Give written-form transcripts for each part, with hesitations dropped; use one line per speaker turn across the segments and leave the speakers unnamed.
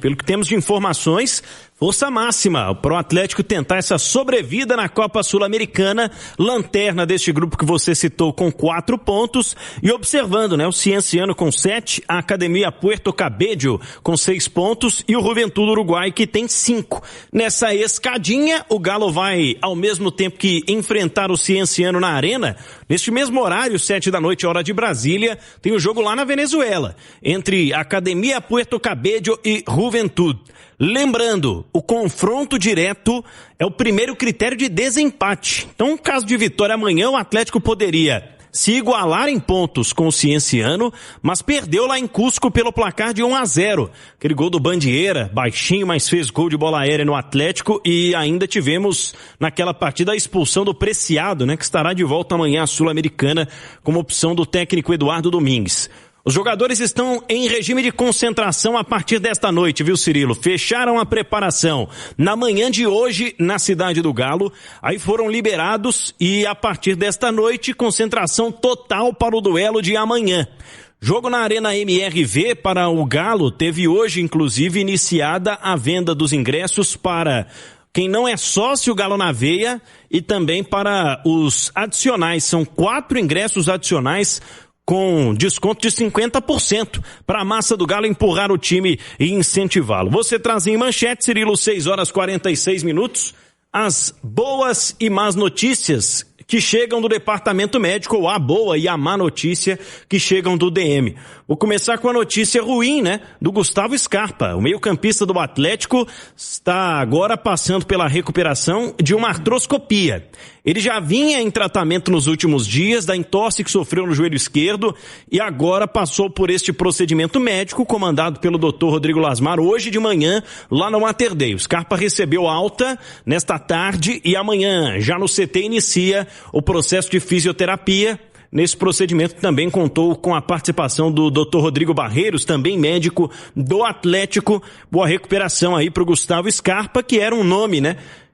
Pelo que temos de informações, força máxima para o Atlético tentar essa sobrevida na Copa Sul-Americana, lanterna deste grupo que você citou com 4 pontos, e observando, o Cienciano com 7, a Academia Puerto Cabello com 6 pontos e o Juventude Uruguai que tem 5. Nessa escadinha, o Galo vai, ao mesmo tempo que enfrentar o Cienciano na Arena, neste mesmo horário, 7 da noite, hora de Brasília, tem o jogo lá na Venezuela, entre Academia Puerto Cabello e Juventude. Lembrando, o confronto direto é o primeiro critério de desempate. Então, caso de vitória amanhã, o Atlético poderia se igualar em pontos com o Cienciano, mas perdeu lá em Cusco pelo placar de 1-0. Aquele gol do Bandieira, baixinho, mas fez gol de bola aérea no Atlético, e ainda tivemos naquela partida a expulsão do Preciado, que estará de volta amanhã à Sul-Americana como opção do técnico Eduardo Domingues. Os jogadores estão em regime de concentração a partir desta noite, viu, Cirilo? Fecharam a preparação na manhã de hoje na Cidade do Galo, aí foram liberados e a partir desta noite, concentração total para o duelo de amanhã. Jogo na Arena MRV para o Galo, teve hoje, inclusive, iniciada a venda dos ingressos para quem não é sócio Galo na Veia e também para os adicionais. São 4 ingressos adicionais com desconto de 50% para a massa do Galo empurrar o time e incentivá-lo. Você traz em manchete, Cirilo, 6h46, as boas e más notícias que chegam do departamento médico, ou a boa e a má notícia que chegam do DM. Vou começar com a notícia ruim, do Gustavo Scarpa. O meio-campista do Atlético está agora passando pela recuperação de uma artroscopia. Ele já vinha em tratamento nos últimos dias da entorse que sofreu no joelho esquerdo e agora passou por este procedimento médico comandado pelo Dr. Rodrigo Lasmar hoje de manhã lá no Mater Dei. O Scarpa recebeu alta nesta tarde e amanhã já no CT inicia o processo de fisioterapia. Nesse procedimento também contou com a participação do Dr. Rodrigo Barreiros, também médico do Atlético. Boa recuperação aí para o Gustavo Scarpa, que era um nome,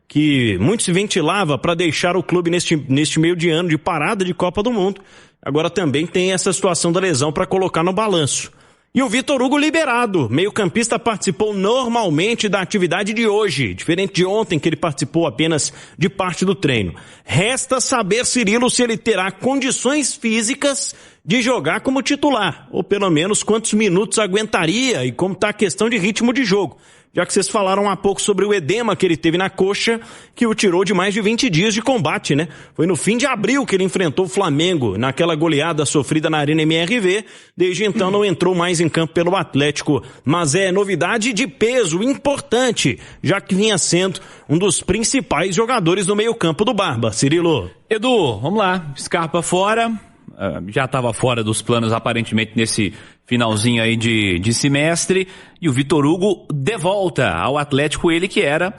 que muito se ventilava para deixar o clube neste meio de ano de parada de Copa do Mundo. Agora também tem essa situação da lesão para colocar no balanço. E o Vitor Hugo liberado. Meio-campista participou normalmente da atividade de hoje, diferente de ontem que ele participou apenas de parte do treino. Resta saber, Cirilo, se ele terá condições físicas de jogar como titular, ou pelo menos quantos minutos aguentaria e como está a questão de ritmo de jogo. Já que vocês falaram há pouco sobre o edema que ele teve na coxa, que o tirou de mais de 20 dias de combate, Foi no fim de abril que ele enfrentou o Flamengo, naquela goleada sofrida na Arena MRV. Desde então não entrou mais em campo pelo Atlético. Mas é novidade de peso importante, já que vinha sendo um dos principais jogadores do meio-campo do Barba. Cirilo.
Edu, vamos lá. Scarpa fora. Já estava fora dos planos aparentemente nesse finalzinho aí de semestre, e o Vitor Hugo de volta ao Atlético, ele que era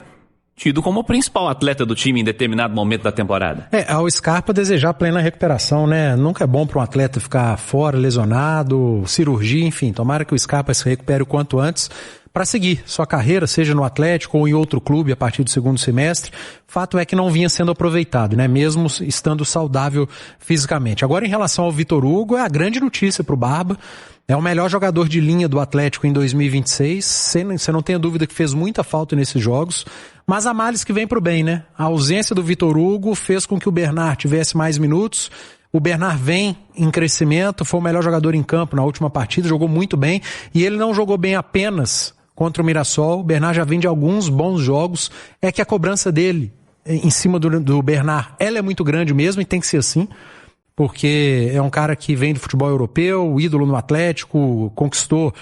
tido como o principal atleta do time em determinado momento da temporada.
Ao Scarpa desejar plena recuperação, Nunca é bom para um atleta ficar fora, lesionado, cirurgia, enfim, tomara que o Scarpa se recupere o quanto antes para seguir sua carreira, seja no Atlético ou em outro clube a partir do segundo semestre. Fato é que não vinha sendo aproveitado, mesmo estando saudável fisicamente. Agora, em relação ao Vitor Hugo, é a grande notícia para o Barba. É o melhor jogador de linha do Atlético em 2026. Você não tenha dúvida que fez muita falta nesses jogos. Mas há males que vem para o bem, A ausência do Vitor Hugo fez com que o Bernard tivesse mais minutos. O Bernard vem em crescimento, foi o melhor jogador em campo na última partida, jogou muito bem. E ele não jogou bem apenas contra o Mirassol. O Bernard já vem de alguns bons jogos. É que a cobrança dele em cima do Bernard, ela é muito grande mesmo e tem que ser assim. Porque é um cara que vem do futebol europeu, ídolo no Atlético, conquistou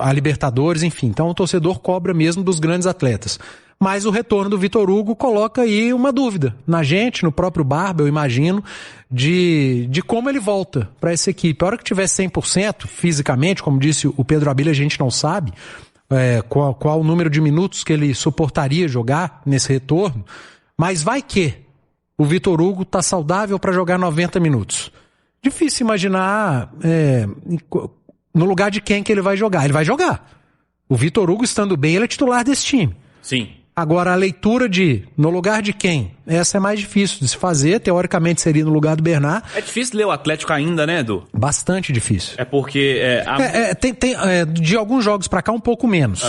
a Libertadores, enfim. Então o torcedor cobra mesmo dos grandes atletas. Mas o retorno do Vitor Hugo coloca aí uma dúvida na gente, no próprio Barba, eu imagino, de como ele volta para essa equipe. A hora que tiver 100% fisicamente, como disse o Pedro Abílio, a gente não sabe qual o número de minutos que ele suportaria jogar nesse retorno, mas vai que o Vitor Hugo está saudável para jogar 90 minutos. Difícil imaginar no lugar de quem que ele vai jogar. Ele vai jogar. O Vitor Hugo, estando bem, ele é titular desse time.
Sim.
Agora, a leitura no lugar de quem? Essa é mais difícil de se fazer, teoricamente seria no lugar do Bernard.
É difícil ler o Atlético ainda, né, Edu?
Bastante difícil.
É porque...
de alguns jogos pra cá um pouco menos.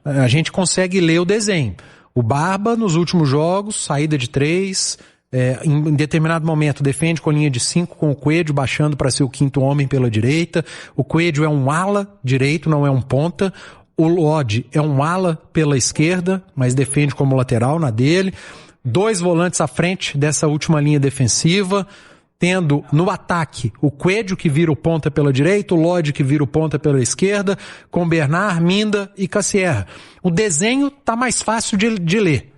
A gente consegue ler o desenho. O Barba, nos últimos jogos, saída de 3, em determinado momento defende com linha de 5, com o Coelho baixando para ser o quinto homem pela direita. O Coelho é um ala direito, não é um ponta. O Lodi é um ala pela esquerda, mas defende como lateral na dele. 2 volantes à frente dessa última linha defensiva, tendo no ataque o Coelho que vira o ponta pela direita, o Lodi que vira o ponta pela esquerda, com Bernard, Minda e Cassierra. O desenho tá mais fácil de ler.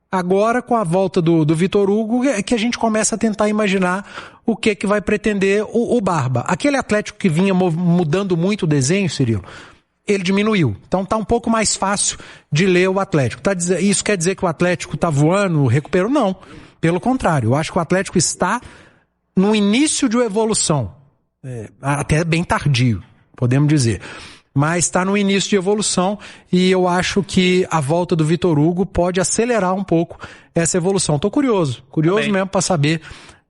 Agora, com a volta do Vitor Hugo, é que a gente começa a tentar imaginar o que vai pretender o Barba. Aquele Atlético que vinha mudando muito o desenho, Cirilo, ele diminuiu. Então tá um pouco mais fácil de ler o Atlético. Isso quer dizer que o Atlético tá voando, recuperou? Não. Pelo contrário, eu acho que o Atlético está no início de uma evolução. Até bem tardio, podemos dizer. Mas está no início de evolução e eu acho que a volta do Vitor Hugo pode acelerar um pouco essa evolução. Tô curioso mesmo para saber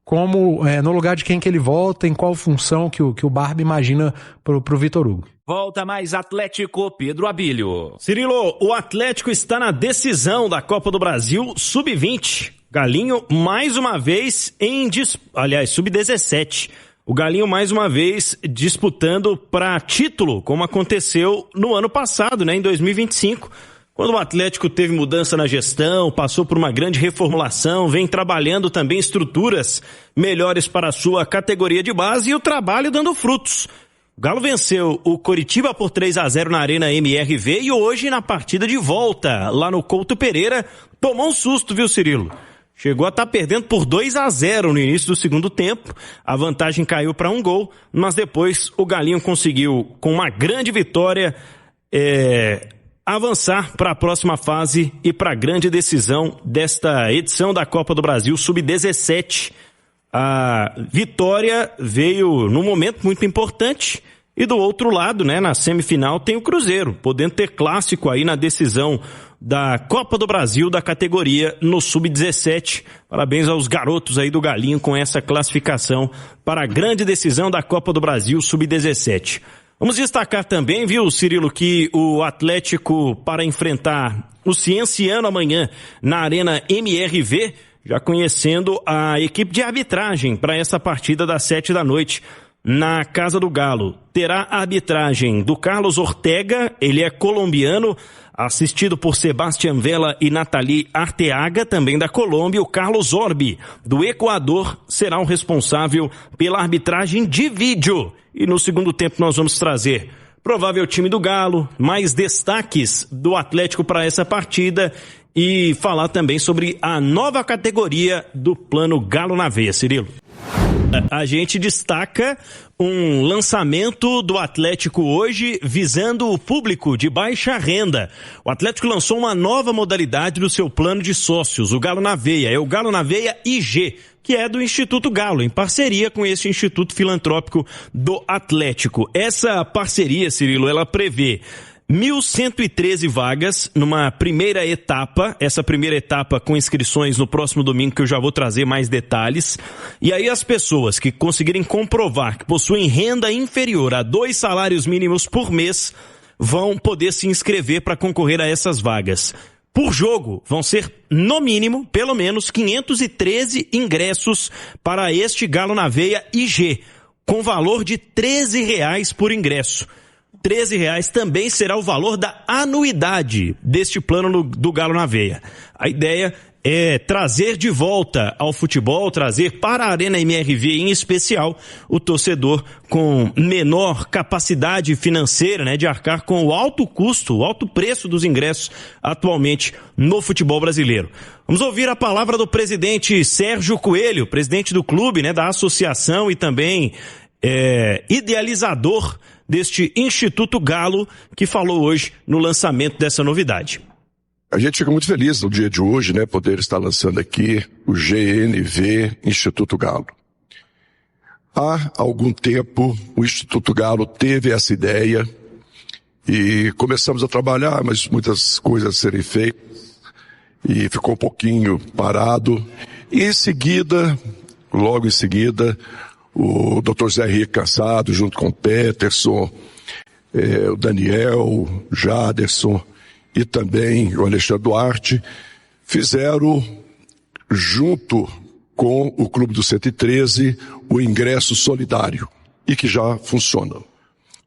como, no lugar de quem que ele volta, em qual função que o Barba imagina pro Vitor Hugo.
Volta mais Atlético, Pedro Abílio.
Cirilo, o Atlético está na decisão da Copa do Brasil Sub-20. Galinho, mais uma vez, Sub-17. O Galinho, mais uma vez, disputando para título, como aconteceu no ano passado, né, em 2025. Quando o Atlético teve mudança na gestão, passou por uma grande reformulação, vem trabalhando também estruturas melhores para a sua categoria de base e o trabalho dando frutos. O Galo venceu o Coritiba por 3-0 na Arena MRV e hoje, na partida de volta, lá no Couto Pereira, tomou um susto, viu, Cirilo? Chegou a estar perdendo por 2-0 no início do segundo tempo. A vantagem caiu para 1 gol, mas depois o Galinho conseguiu, com uma grande vitória, avançar para a próxima fase e para a grande decisão desta edição da Copa do Brasil Sub-17. A vitória veio num momento muito importante e do outro lado, né, na semifinal tem o Cruzeiro, podendo ter clássico aí na decisão da Copa do Brasil da categoria no Sub-17. Parabéns aos garotos aí do Galinho com essa classificação para a grande decisão da Copa do Brasil Sub-17. Vamos destacar também, viu, Cirilo, que o Atlético, para enfrentar o Cienciano amanhã na Arena MRV, já conhecendo a equipe de arbitragem para essa partida das 7 da noite na Casa do Galo. Terá a arbitragem do Carlos Ortega, ele é colombiano, assistido por Sebastián Vela e Nathalie Arteaga, também da Colômbia. O Carlos Orbi, do Equador, será o responsável pela arbitragem de vídeo. E no segundo tempo nós vamos trazer provável time do Galo, mais destaques do Atlético para essa partida e falar também sobre a nova categoria do Plano Galo na Veia, Cirilo. A gente destaca um lançamento do Atlético hoje visando o público de baixa renda. O Atlético lançou uma nova modalidade do seu plano de sócios, o Galo na Veia. É o Galo na Veia IG, que é do Instituto Galo, em parceria com esse Instituto Filantrópico do Atlético. Essa parceria, Cirilo, ela prevê 1.113 vagas numa primeira etapa, essa primeira etapa com inscrições no próximo domingo, que eu já vou trazer mais detalhes. E aí as pessoas que conseguirem comprovar que possuem renda inferior a 2 salários mínimos por mês vão poder se inscrever para concorrer a essas vagas. Por jogo, vão ser, no mínimo, pelo menos 513 ingressos para este Galo na Veia IG, com valor de R$13 por ingresso. R$13 também será o valor da anuidade deste plano do Galo na Veia. A ideia é trazer de volta ao futebol, trazer para a Arena MRV em especial o torcedor com menor capacidade financeira, né, de arcar com o alto custo, o alto preço dos ingressos atualmente no futebol brasileiro. Vamos ouvir a palavra do presidente Sérgio Coelho, presidente do clube, né, da associação e também idealizador deste Instituto Galo, que falou hoje no lançamento dessa novidade.
A gente fica muito feliz no dia de hoje, né, poder estar lançando aqui o GNV Instituto Galo. Há algum tempo o Instituto Galo teve essa ideia e começamos a trabalhar, mas muitas coisas a serem feitas. e ficou um pouquinho parado. E logo em seguida, o Dr. Zé Henrique Cansado, junto com o Peterson, o Daniel, o Jaderson e também o Alexandre Duarte, fizeram, junto com o Clube do 113, o ingresso solidário, e que já funciona.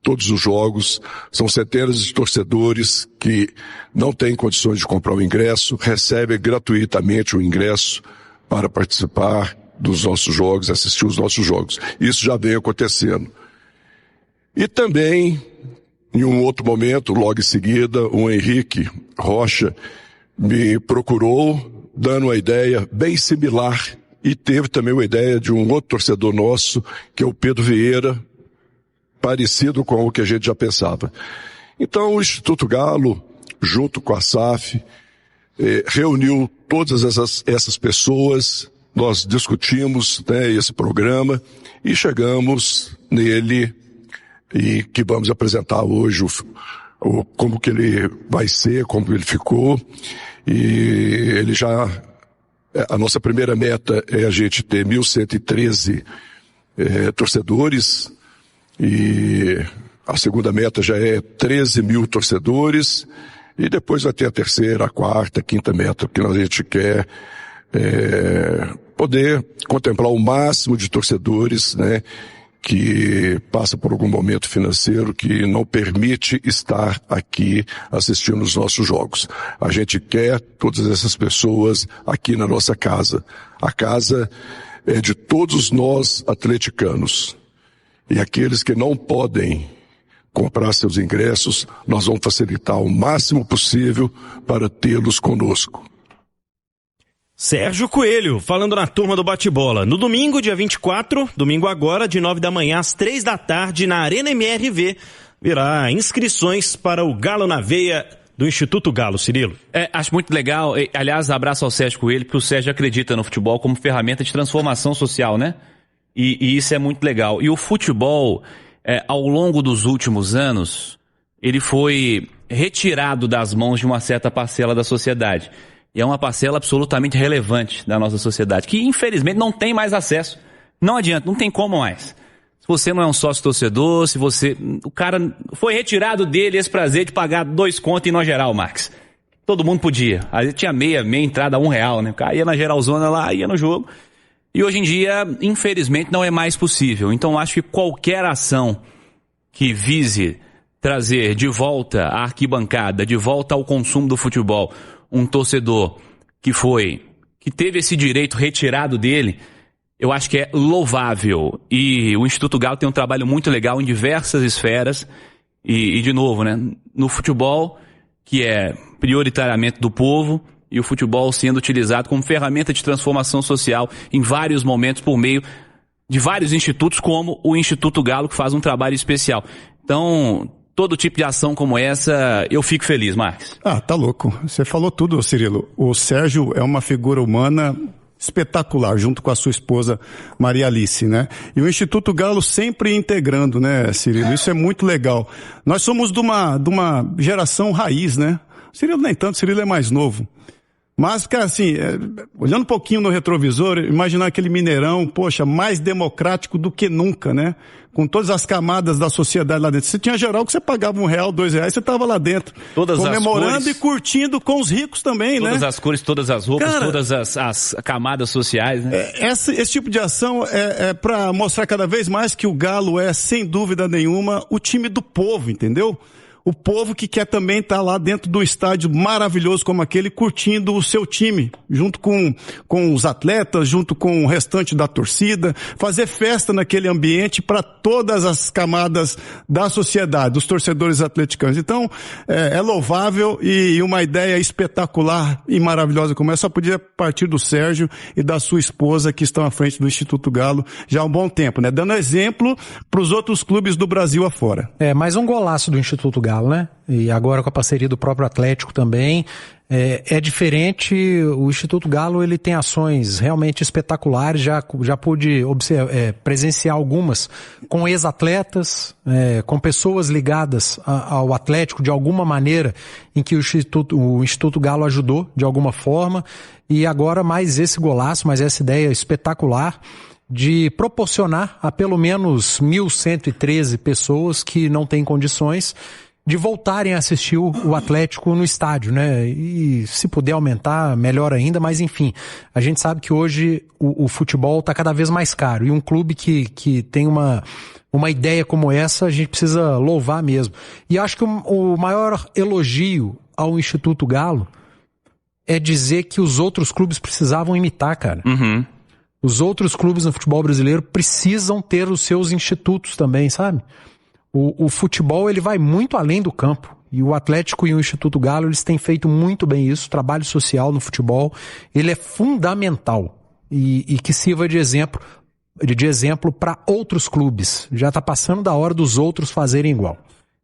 Todos os jogos, são centenas de torcedores que não têm condições de comprar o ingresso, recebem gratuitamente o ingresso para participar dos nossos jogos, assistir os nossos jogos. Isso já vem acontecendo. E também, em um outro momento, logo em seguida, o Henrique Rocha me procurou, dando uma ideia bem similar, e teve também uma ideia de um outro torcedor nosso, que é o Pedro Vieira, parecido com o que a gente já pensava. Então, o Instituto Galo, junto com a SAF, reuniu todas essas pessoas, nós discutimos, né, esse programa e chegamos nele, e que vamos apresentar hoje como que ele vai ser, como ele ficou. E ele a nossa primeira meta é a gente ter 1.113 torcedores, e a segunda meta já é 13 mil torcedores, e depois vai ter a terceira, a quarta, a quinta meta, porque a gente quer poder contemplar o máximo de torcedores, né, que passa por algum momento financeiro que não permite estar aqui assistindo os nossos jogos. A gente quer todas essas pessoas aqui na nossa casa. A casa é de todos nós atleticanos. E aqueles que não podem comprar seus ingressos, nós vamos facilitar o máximo possível para tê-los conosco.
Sérgio Coelho, falando na turma do bate-bola. No domingo, dia 24, domingo agora, de 9 da manhã às 3 da tarde, na Arena MRV, virá inscrições para o Galo na Veia do Instituto Galo, Cirilo.
Acho muito legal. Aliás, abraço ao Sérgio Coelho, porque o Sérgio acredita no futebol como ferramenta de transformação social, né? E isso é muito legal. E o futebol, ao longo dos últimos anos, ele foi retirado das mãos de uma certa parcela da sociedade. E é uma parcela absolutamente relevante da nossa sociedade, que infelizmente não tem mais acesso. Não adianta, não tem como mais. Se você não é um sócio torcedor, o cara foi retirado dele esse prazer de pagar 2 contos no geral, Max. Todo mundo podia. Aí tinha meia entrada a R$1, né? O cara ia na geralzona lá, ia no jogo. E hoje em dia, infelizmente, não é mais possível. Então acho que qualquer ação que vise trazer de volta a arquibancada, de volta ao consumo do futebol, um torcedor que teve esse direito retirado dele, eu acho que é louvável. E o Instituto Galo tem um trabalho muito legal em diversas esferas. E de novo, né, no futebol, que é prioritariamente do povo, e o futebol sendo utilizado como ferramenta de transformação social em vários momentos por meio de vários institutos, como o Instituto Galo, que faz um trabalho especial. Então, todo tipo de ação como essa, eu fico feliz, Marques.
Tá louco. Você falou tudo, Cirilo. O Sérgio é uma figura humana espetacular, junto com a sua esposa Maria Alice, né? E o Instituto Galo sempre integrando, né, Cirilo? Isso é muito legal. Nós somos de uma geração raiz, né? O Cirilo nem tanto, o Cirilo é mais novo. Mas, cara, assim, olhando um pouquinho no retrovisor, imaginar aquele Mineirão, poxa, mais democrático do que nunca, né? Com todas as camadas da sociedade lá dentro. Você tinha geral que você pagava R$1, R$2, você tava lá dentro.
Todas
comemorando
as cores,
e curtindo com os ricos também,
todas
né?
Todas as cores, todas as roupas, cara, todas as camadas sociais, né?
Esse tipo de ação é pra mostrar cada vez mais que o Galo é, sem dúvida nenhuma, o time do povo, entendeu? O povo que quer também estar lá dentro do estádio maravilhoso como aquele, curtindo o seu time, junto com os atletas, junto com o restante da torcida, fazer festa naquele ambiente para todas as camadas da sociedade, dos torcedores atleticanos. Então, é louvável e uma ideia espetacular e maravilhosa como essa só podia partir do Sérgio e da sua esposa, que estão à frente do Instituto Galo já há um bom tempo, né? Dando exemplo para os outros clubes do Brasil afora.
Mais um golaço do Instituto Galo, Galo, né? E agora com a parceria do próprio Atlético também. É diferente, o Instituto Galo ele tem ações realmente espetaculares, já pude presenciar algumas com ex-atletas, com pessoas ligadas ao Atlético de alguma maneira, em que o Instituto Galo ajudou de alguma forma, e agora mais esse golaço, mais essa ideia espetacular de proporcionar a pelo menos 1.113 pessoas que não têm condições de voltarem a assistir o Atlético no estádio, né? E se puder aumentar, melhor ainda, mas enfim, a gente sabe que hoje o futebol está cada vez mais caro, e um clube que tem uma ideia como essa, a gente precisa louvar mesmo. E acho que o maior elogio ao Instituto Galo é dizer que os outros clubes precisavam imitar, cara.
Uhum.
Os outros clubes no futebol brasileiro precisam ter os seus institutos também, sabe? O futebol, ele vai muito além do campo. E o Atlético e o Instituto Galo, eles têm feito muito bem isso. O trabalho social no futebol, ele é fundamental. E que sirva de exemplo para outros clubes. Já está passando da hora dos outros fazerem igual.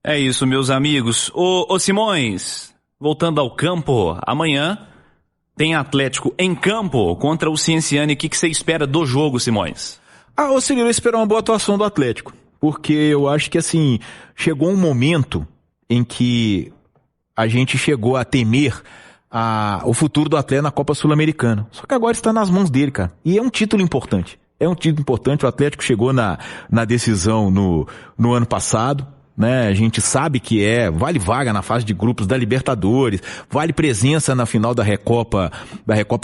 É isso, meus amigos. Ô Simões, voltando ao campo, amanhã tem Atlético em campo contra o Cienciano. E o que você espera do jogo, Simões?
Eu espero uma boa atuação do Atlético. Porque eu acho que, assim, chegou um momento em que a gente chegou a temer o futuro do Atlético na Copa Sul-Americana. Só que agora está nas mãos dele, cara. E é um título importante. O Atlético chegou na decisão no ano passado, né? A gente sabe que vale vaga na fase de grupos da Libertadores, vale presença na final da Recopa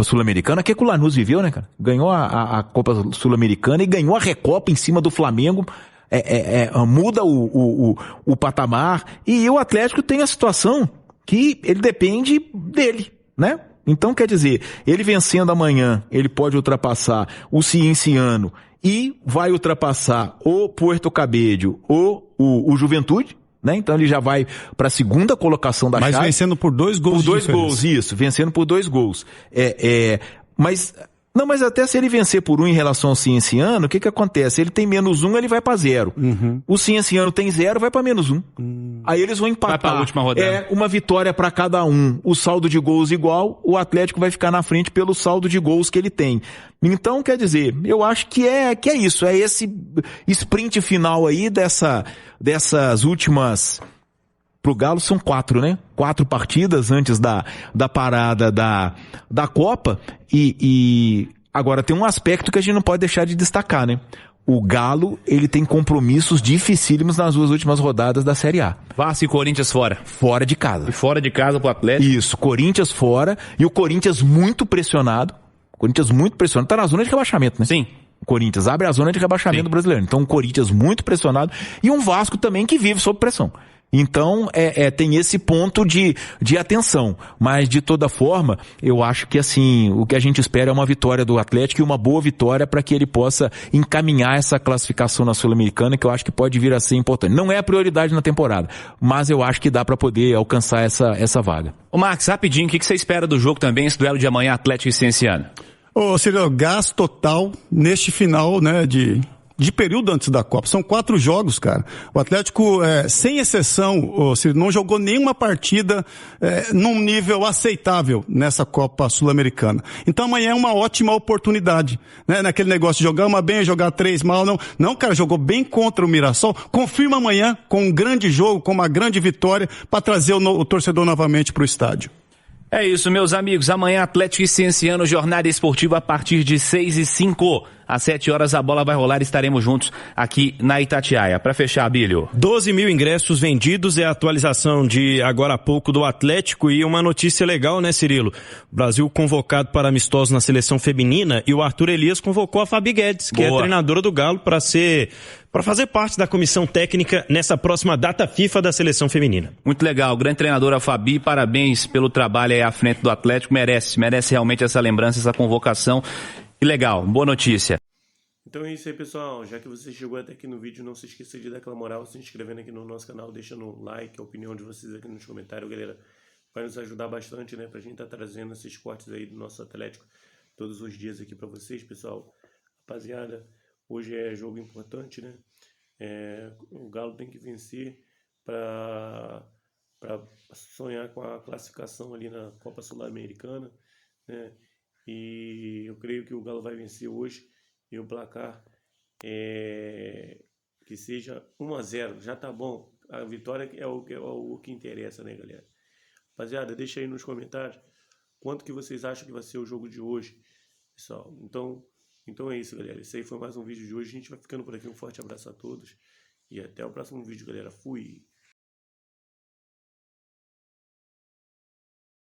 Sul-Americana, que o Lanús viveu, né, cara? Ganhou a Copa Sul-Americana e ganhou a Recopa em cima do Flamengo. Muda o patamar, e o Atlético tem a situação que ele depende dele, né? Então, quer dizer, ele vencendo amanhã, ele pode ultrapassar o Cienciano e vai ultrapassar o Puerto Cabello ou o Juventude, né? Então ele já vai para a segunda colocação da chave.
Mas vencendo por 2 gols.
Por 2 gols, isso, vencendo por 2 gols. Mas até se ele vencer por 1 em relação ao Cienciano, o que acontece? Ele tem -1, ele vai para 0.
Uhum.
O Cienciano tem 0, vai para -1. Aí eles vão empatar.
Vai para a última rodada.
Uma vitória para cada um. O saldo de gols igual, o Atlético vai ficar na frente pelo saldo de gols que ele tem. Então, quer dizer, eu acho que é isso. É esse sprint final aí dessas últimas... Pro Galo são 4, né? 4 partidas antes da parada da Copa. E agora tem um aspecto que a gente não pode deixar de destacar, né? O Galo, ele tem compromissos dificílimos nas 2 últimas rodadas da Série A.
Vasco e Corinthians fora.
Fora de casa.
E fora de casa pro Atlético.
Isso, Corinthians fora. E o Corinthians muito pressionado. Tá na zona de rebaixamento, né?
Sim.
O Corinthians abre a zona de rebaixamento do brasileiro. Então o Corinthians muito pressionado. E um Vasco também que vive sob pressão. Então, tem esse ponto de atenção. Mas, de toda forma, eu acho que, assim, o que a gente espera é uma vitória do Atlético e uma boa vitória para que ele possa encaminhar essa classificação na Sul-Americana, que eu acho que pode vir a ser importante. Não é a prioridade na temporada, mas eu acho que dá para poder alcançar essa vaga.
Ô, Max, rapidinho, o que você espera do jogo também, esse duelo de amanhã, Atlético e Cienciano?
Cirilo, gás total neste final, né, de período antes da Copa. São 4 jogos, cara. O Atlético, sem exceção, não jogou nenhuma partida num nível aceitável nessa Copa Sul-Americana. Então amanhã é uma ótima oportunidade, né? Naquele negócio de jogar uma bem, jogar 3 mal, não. Não, cara, jogou bem contra o Mirassol. Confirma amanhã com um grande jogo, com uma grande vitória, para trazer o torcedor novamente para o estádio.
É isso, meus amigos. Amanhã, Atlético e Cienciano, jornada esportiva a partir de 6h05. Às 7 horas a bola vai rolar, estaremos juntos aqui na Itatiaia. Para fechar, Abílio.
12 mil ingressos vendidos é a atualização de agora há pouco do Atlético, e uma notícia legal, né, Cirilo? O Brasil convocado para amistosos na seleção feminina, e o Arthur Elias convocou a Fabi Guedes, que é treinadora do Galo, para fazer parte da comissão técnica nessa próxima data FIFA da seleção feminina.
Muito legal, grande treinadora Fabi, parabéns pelo trabalho aí à frente do Atlético, merece realmente essa lembrança, essa convocação. Que legal, boa notícia.
Então é isso aí, pessoal. Já que você chegou até aqui no vídeo, não se esqueça de dar aquela moral, se inscrevendo aqui no nosso canal, deixando um like, a opinião de vocês aqui nos comentários, galera. Vai nos ajudar bastante, né, pra gente estar trazendo esses cortes aí do nosso Atlético todos os dias aqui pra vocês, pessoal. Rapaziada, hoje é jogo importante, né? O Galo tem que vencer para para sonhar com a classificação ali na Copa Sul-Americana, né? E eu creio que o Galo vai vencer hoje e o placar que seja 1-0, já tá bom. A vitória é o que interessa, né, galera? Rapaziada, deixa aí nos comentários quanto que vocês acham que vai ser o jogo de hoje, pessoal. Então é isso, galera. Esse aí foi mais um vídeo de hoje. A gente vai ficando por aqui. Um forte abraço a todos e até o próximo vídeo, galera. Fui!